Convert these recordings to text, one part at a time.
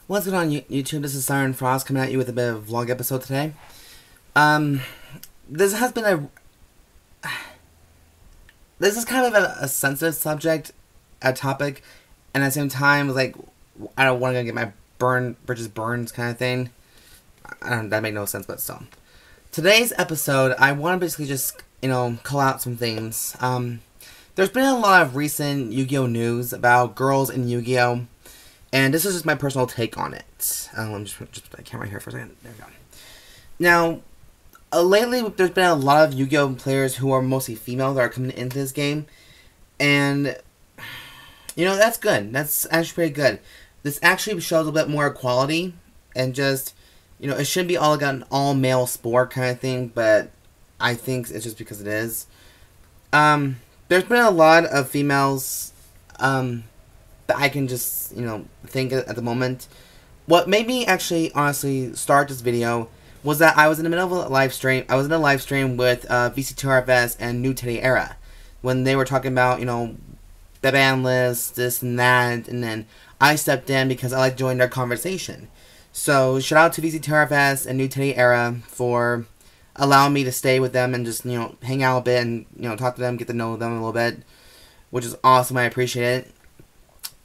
What's going on, YouTube? This is Siren coming at you with a bit of a vlog episode today. This has been this is kind of a sensitive subject, a topic, and at the same time, like, I don't want to get my bridges burned kind of thing. That made no sense, but still. Today's episode, I want to basically just, call out some things. There's been a lot of recent YuGiOh news about girls in YuGiOh. And this is just my personal take on it. Let me just put the camera here for a second. There we go. Now, lately there's been a lot of YuGiOh players who are mostly female that are coming into this game. And, that's good. That's actually pretty good. This actually shows a bit more equality. And just, it shouldn't be all like an all-male sport kind of thing. But I think it's just because it is. There's been a lot of females, that I can just, think at the moment. What made me actually, honestly, start this video was that I was in the middle of a live stream. I was in a live stream with VCTRFS and New Teddy Era when they were talking about, the ban list, this and that, and then I stepped in because I like joining their conversation. So, shout out to VCTRFS and New Teddy Era for allowing me to stay with them and just, hang out a bit and, talk to them, get to know them a little bit, which is awesome. I appreciate it.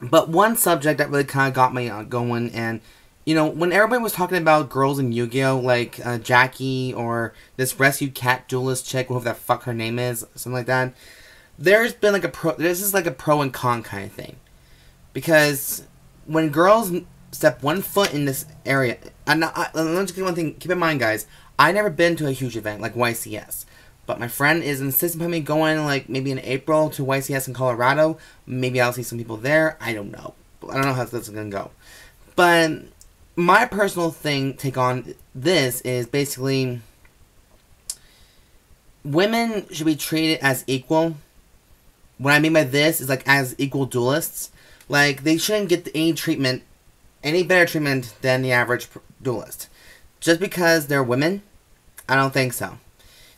But one subject that really kind of got me going, and, when everybody was talking about girls in YuGiOh, like Jackie or this rescue cat duelist chick, whoever the fuck her name is, something like that, there's been like this is like a pro and con kind of thing. Because when girls step one foot in this area, and let's get one thing, keep in mind, guys, I never been to a huge event like YCS. But my friend is insisting on me going, like, maybe in April to YCS in Colorado. Maybe I'll see some people there. I don't know. I don't know how this is going to go. But my personal take on this is basically women should be treated as equal. What I mean by this is, like, as equal duelists. Like, they shouldn't get any better treatment than the average duelist. Just because they're women? I don't think so.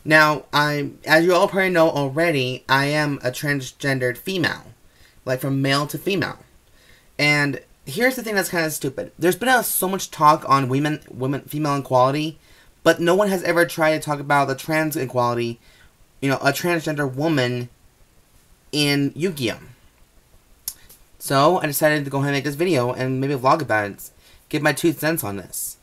Now, as you all probably know already, I am a transgendered female. Like, from male to female. And here's the thing that's kind of stupid. There's been so much talk on female equality, but no one has ever tried to talk about the trans equality, a transgender woman in YuGiOh. So, I decided to go ahead and make this video and maybe vlog about it. Give my 2 cents on this.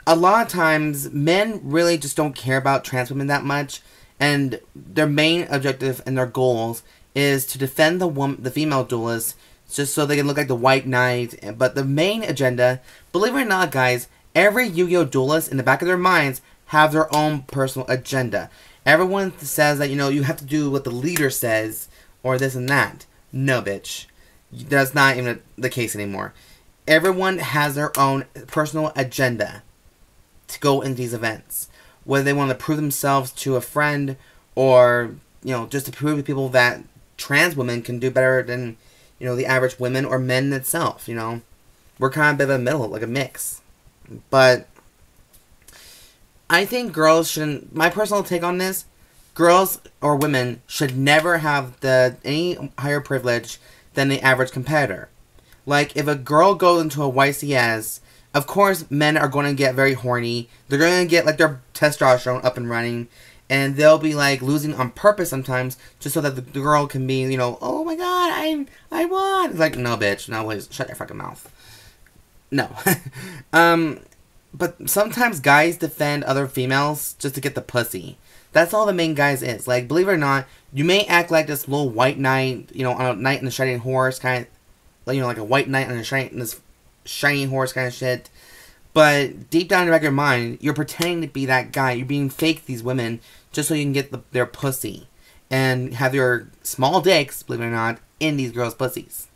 A lot of times, men really just don't care about trans women that much, and their main objective and their goals is to defend the female duelists just so they can look like the white knight. But the main agenda, believe it or not, guys, every YuGiOh duelist in the back of their minds have their own personal agenda. Everyone says that, you have to do what the leader says, or this and that. No, bitch. That's not even the case anymore. Everyone has their own personal agenda to go into these events, whether they want to prove themselves to a friend or just to prove to people that trans women can do better than the average women or men itself. We're kind of a bit of a middle, like a mix. But I think girls shouldn't. My personal take on this: girls or women should never have any higher privilege than the average competitor. Like, if a girl goes into a YCS, of course, men are going to get very horny. They're going to get, like, their testosterone up and running. And they'll be, like, losing on purpose sometimes just so that the girl can be, oh my god, I won. It's like, no, bitch. No, please, shut your fucking mouth. No. But sometimes guys defend other females just to get the pussy. That's all the main guys is. Like, believe it or not, you may act like this little white knight, on a knight in a shining horse, kind of, like a white knight on this shiny horse kind of shit, but deep down in the back of your mind, you're pretending to be that guy. You're being fake to these women just so you can get their pussy and have your small dicks, believe it or not, in these girls' pussies.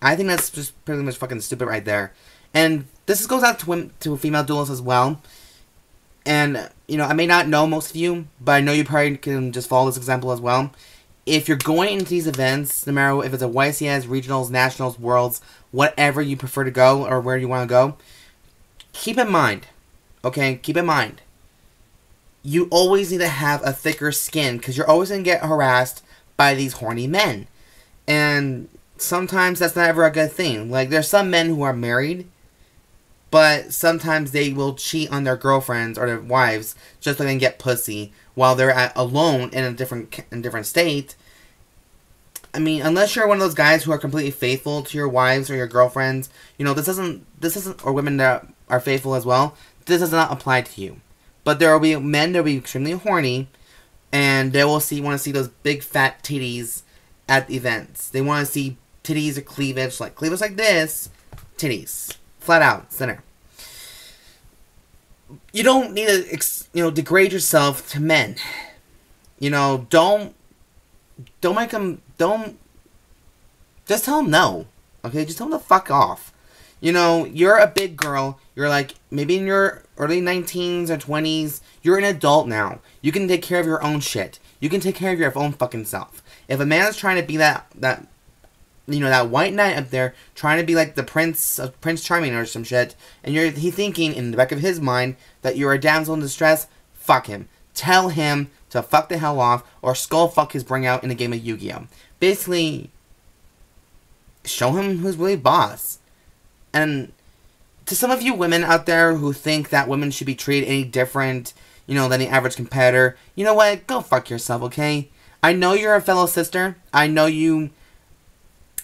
I think that's just pretty much fucking stupid right there. And this goes out to female duelists as well. And I may not know most of you, but I know you probably can just follow this example as well. If you're going into these events, no matter if it's a YCS, regionals, nationals, worlds, whatever you prefer to go or where you want to go, keep in mind, okay, keep in mind, you always need to have a thicker skin because you're always going to get harassed by these horny men. And sometimes that's not ever a good thing. Like, there's some men who are married, but sometimes they will cheat on their girlfriends or their wives just so they can get pussy while they're alone in a different state. I mean, unless you're one of those guys who are completely faithful to your wives or your girlfriends, you know, this isn't, or women that are faithful as well, this does not apply to you. But there will be men that will be extremely horny, and they will want to see those big fat titties at events. They want to see titties or cleavage like this, titties, flat out, center. You don't need to, degrade yourself to men. You know, don't make them, just tell them no, okay? Just tell them to fuck off. You know, you're a big girl, you're like, maybe in your early 19s or 20s, you're an adult now. You can take care of your own shit. You can take care of your own fucking self. If a man is trying to be that white knight up there, trying to be like the Prince Charming or some shit, and he's thinking in the back of his mind that you're a damsel in distress, fuck him. Tell him to fuck the hell off, or skull fuck his brain out in a game of Yu-Gi-Oh! Basically, show him who's really boss. And to some of you women out there who think that women should be treated any different, than the average competitor, you know what? Go fuck yourself, okay? I know you're a fellow sister. I know you...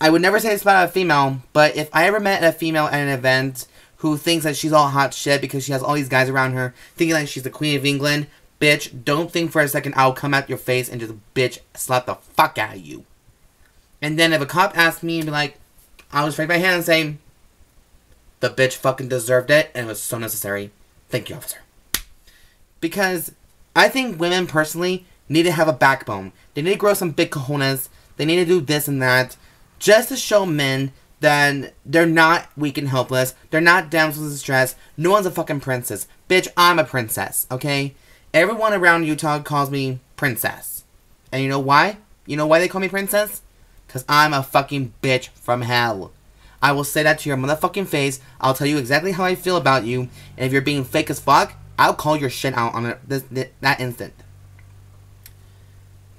I would never say this about a female, but if I ever met a female at an event who thinks that she's all hot shit because she has all these guys around her, thinking like she's the Queen of England, bitch, don't think for a second I'll come at your face and just bitch slap the fuck out of you. And then if a cop asks me, and be like, I'll just raise my hand and say, the bitch fucking deserved it, and it was so necessary. Thank you, officer. Because I think women, personally, need to have a backbone. They need to grow some big cojones. They need to do this and that. Just to show men that they're not weak and helpless. They're not damsels in distress. No one's a fucking princess. Bitch, I'm a princess, okay? Everyone around Utah calls me princess. And you know why? You know why they call me princess? Because I'm a fucking bitch from hell. I will say that to your motherfucking face. I'll tell you exactly how I feel about you. And if you're being fake as fuck, I'll call your shit out on that instant.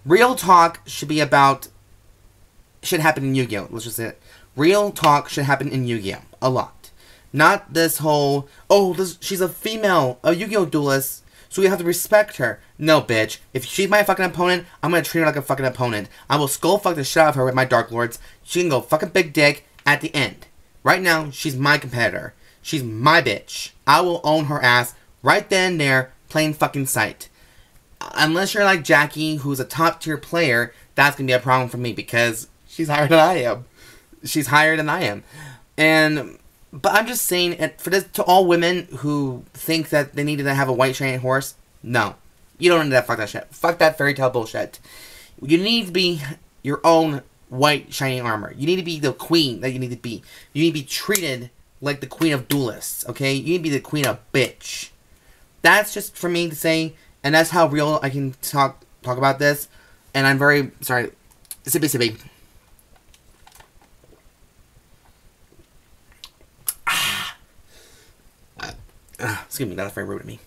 Real talk should be about... should happen in Yu-Gi-Oh! Let's just say it. Real talk should happen in Yu-Gi-Oh! A lot. Not this whole... she's a female, a Yu-Gi-Oh! Duelist, so we have to respect her. No, bitch. If she's my fucking opponent, I'm gonna treat her like a fucking opponent. I will skull fuck the shit out of her with my Dark Lords. She can go fucking big dick at the end. Right now, she's my competitor. She's my bitch. I will own her ass right then and there, plain fucking sight. Unless you're like Jackie, who's a top tier player, that's gonna be a problem for me because she's higher than I am. She's higher than I am. But I'm just saying, for this, to all women who think that they needed to have a white shiny horse, no. You don't need to fuck that shit. Fuck that fairy tale bullshit. You need to be your own white shiny armor. You need to be the queen that you need to be. You need to be treated like the queen of duelists, okay? You need to be the queen of bitch. That's just for me to say, and that's how real I can talk about this. And I'm very sorry. Sippy. Excuse me, that's very rude of me.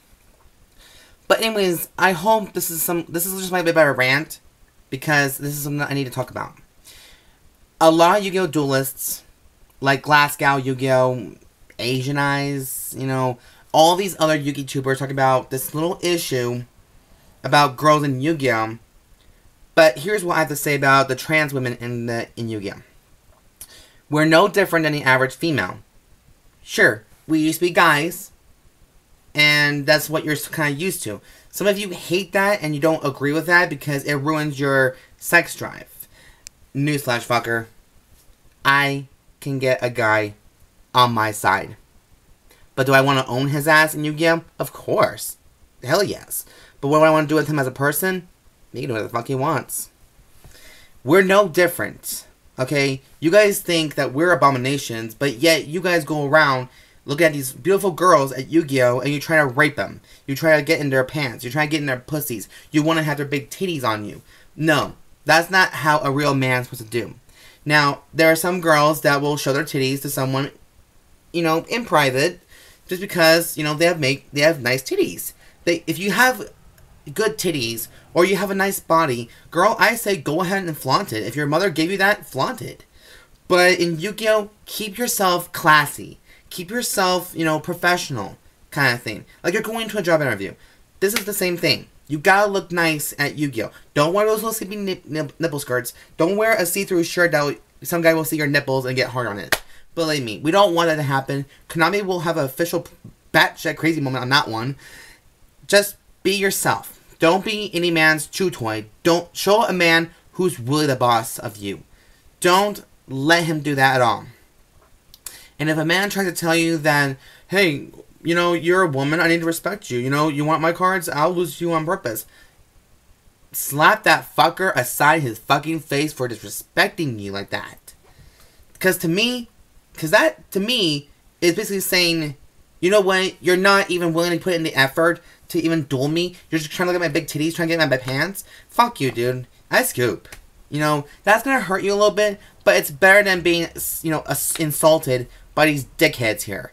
But anyways, I hope this is just my bit of a rant, because this is something that I need to talk about. A lot of Yu-Gi-Oh! Duelists, like Glasgow, Yu-Gi-Oh!, Asian Eyes, all these other Yu-Gi tubers talking about this little issue about girls in Yu-Gi-Oh! But here's what I have to say about the trans women in Yu-Gi-Oh! We're no different than the average female. Sure, we used to be guys, and that's what you're kind of used to. Some of you hate that, and you don't agree with that because it ruins your sex drive. Newsflash, fucker. I can get a guy on my side. But do I want to own his ass in Yu-Gi-Oh? Of course. Hell yes. But what do I want to do with him as a person? He can do what the fuck he wants. We're no different. Okay? You guys think that we're abominations, but yet you guys go around looking at these beautiful girls at Yu-Gi-Oh! And you try to rape them. You try to get in their pants. You try to get in their pussies. You want to have their big titties on you. No. That's not how a real man's supposed to do. Now, there are some girls that will show their titties to someone, in private, just because, they have nice titties. If you have good titties, or you have a nice body, girl, I say go ahead and flaunt it. If your mother gave you that, flaunt it. But in Yu-Gi-Oh, keep yourself classy. Keep yourself, professional kind of thing. Like you're going to a job interview. This is the same thing. You gotta look nice at Yu-Gi-Oh. Don't wear those little skimpy nipple skirts. Don't wear a see-through shirt that some guy will see your nipples and get hard on it. Believe me, we don't want that to happen. Konami will have an official batshit crazy moment on that one. Just be yourself. Don't be any man's chew toy. Don't show a man who's really the boss of you. Don't let him do that at all. And if a man tries to tell you that, hey, you're a woman, I need to respect you. You want my cards, I'll lose you on purpose. Slap that fucker aside his fucking face for disrespecting you like that. Because that, to me, is basically saying, you know what, you're not even willing to put in the effort to even duel me. You're just trying to look at my big titties, trying to get my pants. Fuck you, dude. I scoop. That's gonna hurt you a little bit, but it's better than being, insulted by these dickheads here.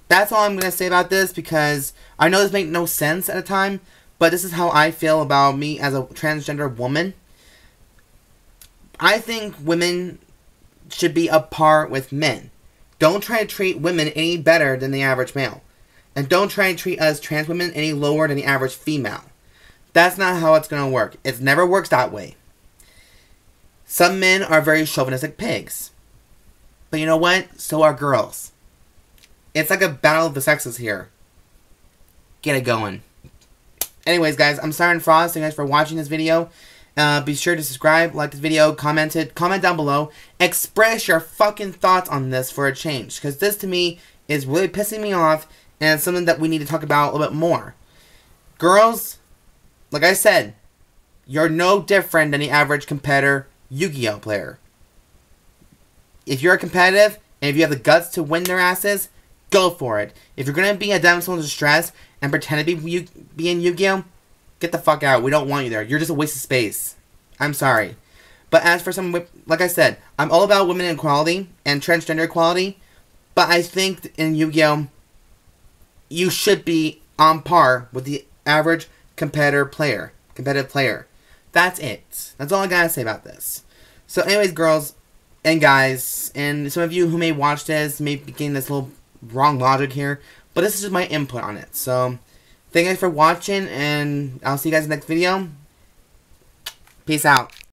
That's all I'm gonna say about this, because I know this makes no sense at a time, but this is how I feel about me as a transgender woman. I think women should be a par with men. Don't try to treat women any better than the average male. And don't try to treat us trans women any lower than the average female. That's not how it's going to work. It never works that way. Some men are very chauvinistic pigs. But you know what? So are girls. It's like a battle of the sexes here. Get it going. Anyways, guys, I'm Siren Frost. Thank you guys for watching this video. Be sure to subscribe, like this video, comment down below. Express your fucking thoughts on this for a change. Because this, to me, is really pissing me off. And it's something that we need to talk about a little bit more. Girls, like I said, you're no different than the average competitor Yu-Gi-Oh player. If you're competitive, and if you have the guts to win their asses, go for it. If you're going to be a damsel in distress and pretend to be in Yu-Gi-Oh, get the fuck out. We don't want you there. You're just a waste of space. I'm sorry. But as for some, like I said, I'm all about women equality and transgender equality. But I think in Yu-Gi-Oh, you should be on par with the average competitive player. That's it. That's all I gotta say about this. So anyways, girls and guys, and some of you who may watch this may be getting this little wrong logic here, but this is just my input on it. So thank you guys for watching, and I'll see you guys in the next video. Peace out.